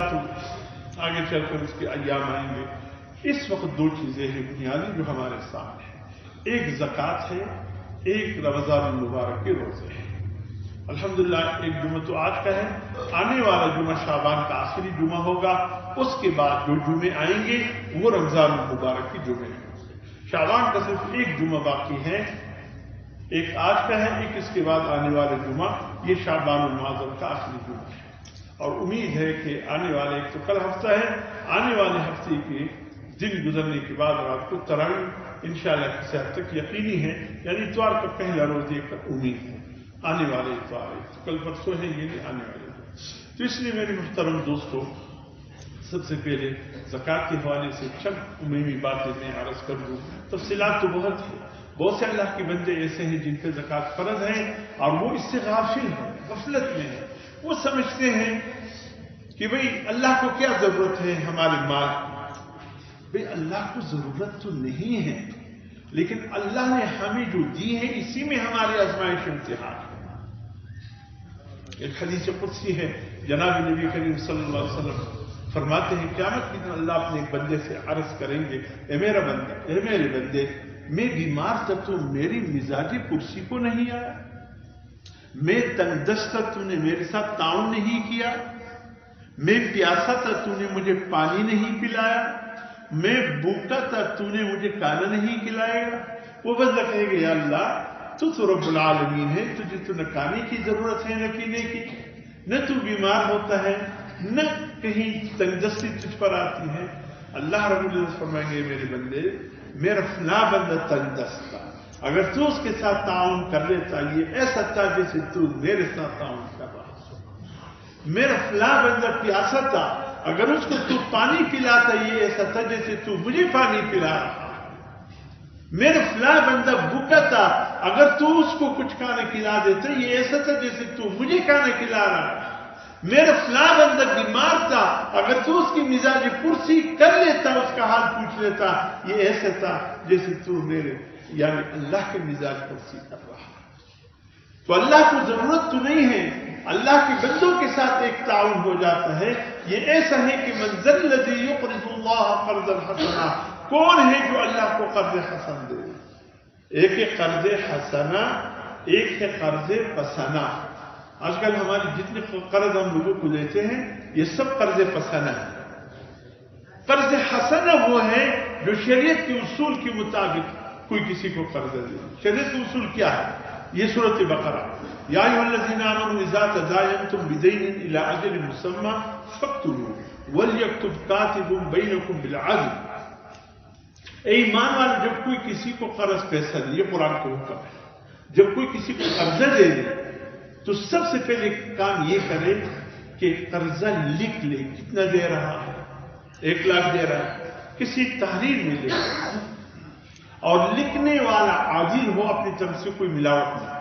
تو آگے چل کر اس کے ایام آئیں گے. اس وقت دو چیزیں ہیں بنیادی جو ہمارے سامنے ہیں. ایک زکوٰۃ ہے، ایک رمضان المبارک کے روزے ہیں. الحمدللہ ایک جمعہ تو آج کا ہے، آنے والا جمعہ شعبان کا آخری جمعہ ہوگا. اس کے بعد جو جمعے آئیں گے وہ رمضان المبارک کی جمعے ہیں. شعبان کا صرف ایک جمعہ باقی ہے، ایک آج کا ہے، ایک اس کے بعد آنے والے جمعہ. یہ شعبان المعظم کا آخری جمعہ ہے، اور امید ہے کہ آنے والے، ایک تو کل ہفتہ ہے، آنے والے ہفتے کے دن گزرنے کے بعد رات کو تراویح انشاءاللہ کسی حد تک یقینی ہے، یعنی اتوار کا پہلا روز ایک امید ہے، آنے والے اتوار ہے. تو کل پرسوں ہے، یہ نہیں آنے والے. تو اس لیے میرے محترم دوستوں، سب سے پہلے زکوٰۃ کے حوالے سے چند عمومی باتیں میں عرض کر دوں. تفصیلات تو بہت ہیں. بہت سے اللہ کے بندے ایسے ہیں جن پہ زکوٰۃ فرض ہے اور وہ اس سے غافل ہیں، غفلت میں ہیں. وہ سمجھتے ہیں کہ بھئی اللہ کو کیا ضرورت ہے ہمارے مال کی. بھئی اللہ کو ضرورت تو نہیں ہے، لیکن اللہ نے ہمیں جو دی ہے اسی میں ہماری آزمائش امتحان ہے. ایک حدیث قدسی ہے، جناب نبی کریم صلی اللہ علیہ وسلم فرماتے ہیں قیامت کے دن اللہ اپنے ایک بندے سے عرض کریں گے، اے میرا بندہ، اے میرے بندے، میں بیمار تھا تو میری مزاجی کرسی کو نہیں آیا، میں تنگ دست تھا تو نے میرے ساتھ تعاون نہیں کیا، میں پیاسا تھا تو نے مجھے پانی نہیں پلایا، میں بھوکا تھا تو نے مجھے کھانا نہیں کھلایا. وہ بندہ کہے گا یا اللہ تو رب العالمین ہے، تجھے تو نہ کھانے کی ضرورت ہے نہ پینے کی، نہ تو بیمار ہوتا ہے نہ کہیں تنگ دستی تجھ پر آتی ہے. اللہ رب العزت فرمائیں گے میرے بندے، میرا فلاں بندہ تنگ دست تھا، اگر تو اس کے ساتھ تعاون کر لیتا یہ ایسا تھا جیسے تو میرے ساتھ تعاون کر رہا. میرا فلاں بندہ پیاسا تھا، اگر اس کو تو پانی پلاتا یہ ایسا تھا جیسے تو مجھے پانی پلا رہا. میرا فلاں بندہ بھوکا تھا، اگر تو اس کو کچھ کھانا کھلا دیتا یہ ایسا تھا جیسے تو مجھے کھانا کھلا رہا. میرا فلاں بندہ بیمار تھا، اگر تو اس کی مزاج پرسی کر لیتا، اس کا حال پوچھ لیتا یہ ایسا تھا جیسے تو میرے، یعنی اللہ کے مزاج پرسی کر رہا. تو اللہ کو ضرورت تو نہیں ہے، اللہ کے بندوں کے ساتھ ایک تعاون ہو جاتا ہے. یہ ایسا ہے کہ من ذا الذی یقرض اللہ قرضا حسنا، کون ہے جو اللہ کو قرض حسن دے؟ ایک ہے قرض حسنا، ایک ہے قرض پسنا. آج کل ہماری جتنے قرض ہم لوگوں کو دیتے ہیں یہ سب قرض پسنا ہے. قرض حسنا وہ ہے جو شریعت کے اصول کے مطابق کوئی کسی کو قرض دے. شریعت کے اصول کیا ہے؟ یہ سورۃ بقرہ، یا ایھا الذین آمنوا اذا تداینتم بدین الی اجل مسمى فاکتبوہ ولیکتب کاتب بینکم بالعدل. اے ایمان والے، جب کوئی کسی کو قرض پیسہ دے، یہ قرآن کا حکم ہے، جب کوئی کسی کو قرضہ دے دے تو سب سے پہلے کام یہ کرے کہ قرضہ لکھ لے. کتنا دے رہا ہے؟ 1 لاکھ دے رہا ہے، کسی تحریر میں لے، اور لکھنے والا عادل ہو، اپنی طرف سے کوئی ملاوٹ نہیں.